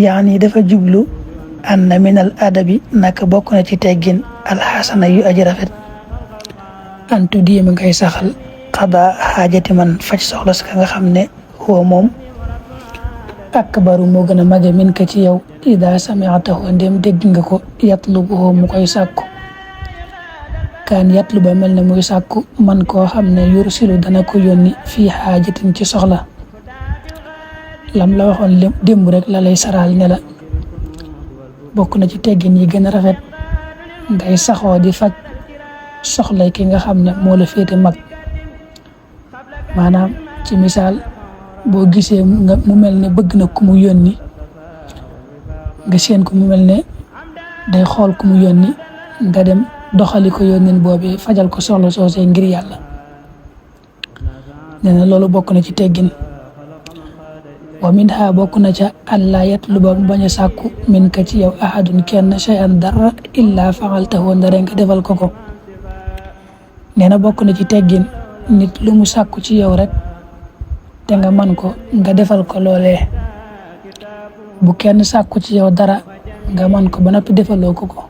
yaani dafa jublu anna minal adabi naka bokk na ci teggin alxasana yu aji rafet antu diima ngay saxal xada xaajati man faj soxla si ka nga xam ne huwa moom akbaru moo gën a mage min ka ci yow ida samiatahu ndem dégg nga ko yatlubuhu mu koy sàkku kaan yatluba mel ne muy sàkku man koo xam ne yursilu dana ko yónni fii xaajatin ci soxla lam la waxoon démb rek la lay saraal ne la bokk na ci teggin yi gën a rafet ngay saxoo di faj soxlay ki nga xam ne moo la féete mag maanaam ci misaal boo gisee mu mel ne bëgg na ku mu yónni nga seen ko mu mel ne day xool ku mu yónni nga dem doxali ko yónnin boobee fajal ko soxla soosee ngir yàlla nee na loolu bokk na ci teggin wa min ha bokk na ca allah yatluba mu bañ a sàkku min ka ci yow ahadun kenn shay'an dara illa fa'altahu ndare nga defal ko ko nee na bokk na ci teggin nit lu mu sàkku ci yow rek te nga man ko nga defal ko loolee bu kenn sàkku ci yow dara nga man ko ba noppi defaloo ko ko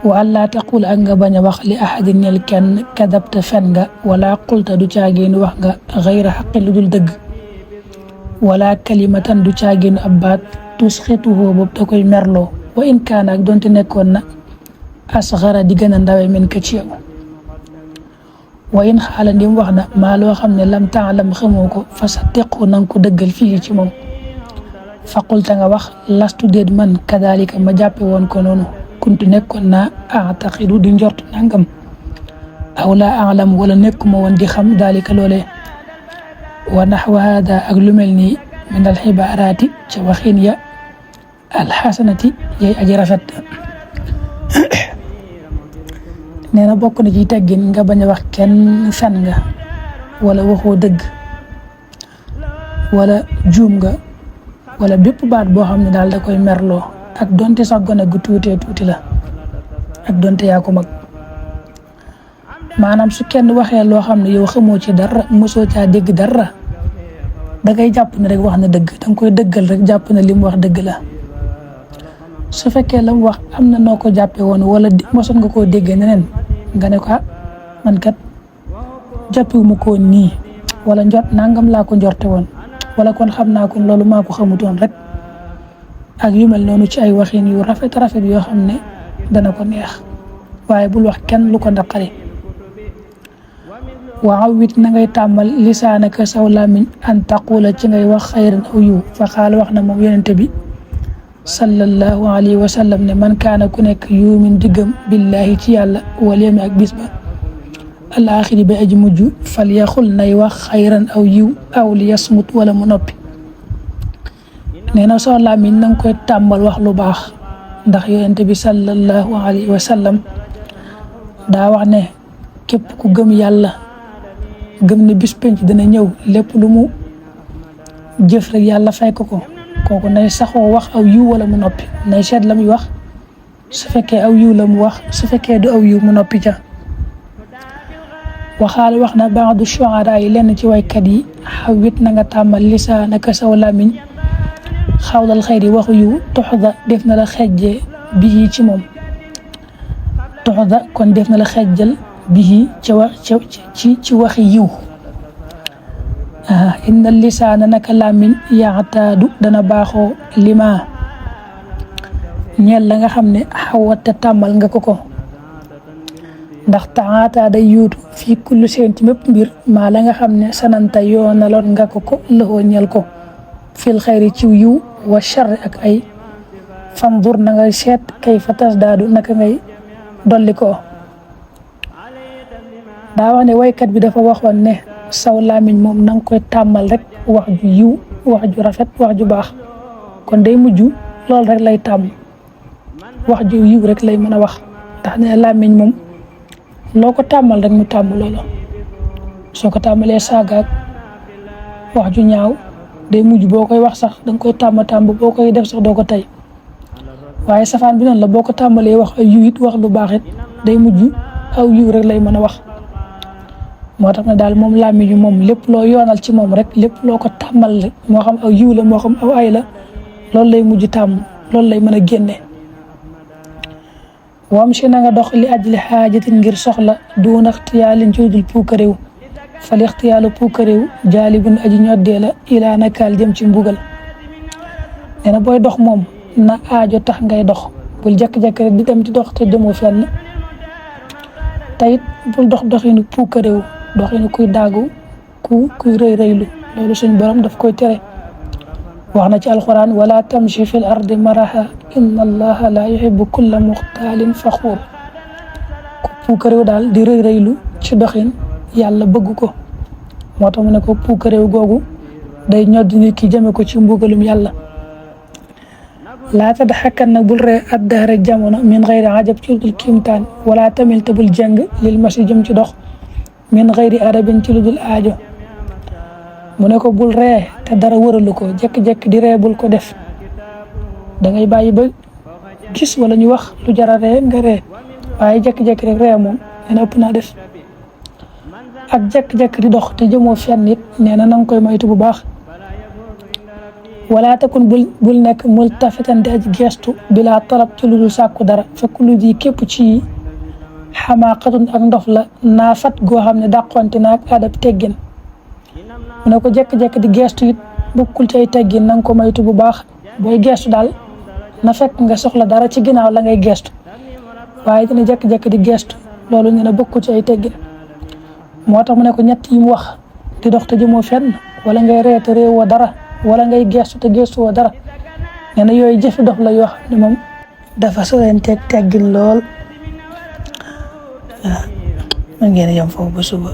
wa allah taqul ak nga bañ a wax li ahadin ñel kenn kadabta fen nga wala qulta du caagéenu wax nga xayra xaqi lu dul dëgg wala kalimatan du caagéenu ab baat tusxituhu boobu da koy merloo wa in kaana ak doonte nekkoon na asxara di gën a ndawe min ka ci yow wa in xaala ndim wax na maa loo xam ne lam taalam xamoo ko fa sa tequ nanga ko dëggal fii ci moom faqulta nga wax lastu déet man kadalika ma jàppe woon ko noonu kuntu nekkoon naa ataqidu di njort nangam aw laa alam wala nekkuma woon di xam dalika loolee wa naxwa hada ak lu mel nii min alxibaaraati ca waxin ya alxasanati yay aji rafet nee na bokk na ci teggin nga bañ a wax kenn fen nga wala waxoo dëgg wala juum nga wala bépp baat boo xam ne daal da koy merloo ak donte sax gone gu tuuti la ak donte yaa ko mag maanaam su kenn waxee loo xam ne yow xamoo ci dara mosoo caa dégg dara da ngay jàpp ne rek wax na dëgg danga koy dëggal rek jàpp ne li mu wax dëgg la su fekkee la mu wax am na noo ko jàppee woon wala mosoon nga koo déggee neneen nga ne ko man kat jàppewuma ko woon nii wala njort nangam laa ko njorte woon wala kon xam naa ko loolu maa ko xamutoon rek ak yu mel noonu ci ay waxin yu rafet yoo xam ne dana ko neex waaye bul wax kenn lu ko naqari waaw wit na ngay tàmmal lisaanaka saw làmmiñ an taqula ci ngay wax xayran aw yiw fa xaal wax na moom yonente bi sallallahu alayhi wa sallam ne man kaana ku nekk yuumin diggam billahi ci yàlla wal yawmi ak bis ba alaaxiri ba aji mujj fal yaxul nay wax xayran aw yiw aw li yasmut wala mu noppi nee na soo làmmiñ na nga koy tàmbal wax lu baax ndax yonente bi sallallahu alayhi wa sallam daa wax ne képp ku gëm yàlla gëm ne bis penc dina ñëw lépp lu mu jëf rek yàlla fay ko kooku nay saxoo wax aw yiw wala mu noppi nay seet la muy wax su fekkee aw yiw la mu wax su fekkee du aw yiw mu noppi ca waxaale wax na baadu shuara yi lenn ci waykat yi xawit na nga tàmmal lisaanaka saw làmmiñ xawlal xayri waxu yiw toxda def na la xejjee bii ci moom toxda kon def na la xejjal bii ci waxi yiw inna lisaana naka làmmiñ yaxtaadu dana baaxoo lima ñeel la nga xam ne xawate tàmmal nga ko ndax taxaataa day yuutu fii kullu seen ci mépp mbir maa la nga xam ne sananta yoonaloon nga ko lëxoo ñeel ko fil xayri ci yiw wa charri ak ay fandur na ngay seet kay fa tas daadu naka ngay dolli ko daa wax ne waykat bi dafa waxoon ne saw làmmiñ moom na nga koy tàmmal rek wax ju yiw wax ju rafet wax ju baax kon day mujj loolu rek lay tàmm wax ju yiw rek lay mën a wax ndax ne làmmiñ moom loo ko tàmmal rek mu tàmm loolu soo ko tàmmalee saagaak wax ju ñaaw day mujj boo koy wax sax danga koy tàmm boo koy def sax doo ko tey waaye safaan bi noonu la boo ko tàmmalee wax ay yiw it wax lu baax it day mujj aw yiw rek lay mën a wax moo tax ne daal moom làmmiñu moom lépp loo yoonal ci moom rek lépp loo ko tàmmal rek moo xam aw yiw la moo xam aw ay la loolu lay mujj tàmm loolu lay mën a génne. wamshi na nga dox li ajli xaajatin ngir soxla duuna ixtiyaalin ci dul puukaréew fal ixtiyaalu puukaréew jaalibun aji ñoddee la ilaa nakaal jëm ci mbugal. nee na booy dox moom na aajo tax ngay dox bul jekk-jekk rek di dem di dox te demoo fenn tayit bul dox doxinu puukaréew doxinu kuy daagu kuy rëy rëylu loolu suñ borom daf koy tere. wax na ci alquran wala tamshi fil ardi maraha inna allaha la yuhibbu kulla muxtaalin faxuur ku puukaréew daal di rëy rëylu ci doxin yàlla bëgg ko moo tax mu ne ko puukaréew googu day ñoddi nit ki jëme ko ci mbugalum yàlla. laa tadxakan na bul ree addahra jamono min xayri ajab ci ludul kiimtaan wala tamil te bul jàng lil masi jëm ci dox min xayri arabin ci ludul aajo. mu ne ko bul ree te dara wëralu ko jekk-jekk di ree bul ko def da ngay bàyyi ba gis wala ñu wax lu jara ree nga ree waaye jekk-jekk rek ree moom nee na ëpp naa def. ak jekk-jekk di dox te jëmoo fenn nit nee na nanga koy moytu bu baax. wala takun bul nekk multafitan di aj gestu bila talab ci lu dul sàkku dara fekk lu di képp ci xamaaqatun ak ndof la naafat goo xam ne dàqonte na ak adab teggin. mu ne ko jekk-jekk di gestu it bokkul ci ay teggin na nga ko moytu bu baax booy gestu daal na fekk nga soxla dara ci ginnaaw la ngay gestu waaye dina jekk-jekk di gestu loolu ñu ne bokkul ci ay teggin. moo tax mu ne ko ñett yi mu wax di dox te jëmoo fenn wala ngay ree te réewoo dara wala ngay gestu te gestuwoo dara nee na yooyu jëfi dox la yoo xam ne moom dafa sorenteeg teggin lool. waaw ma ngeen yem foofu ba suba.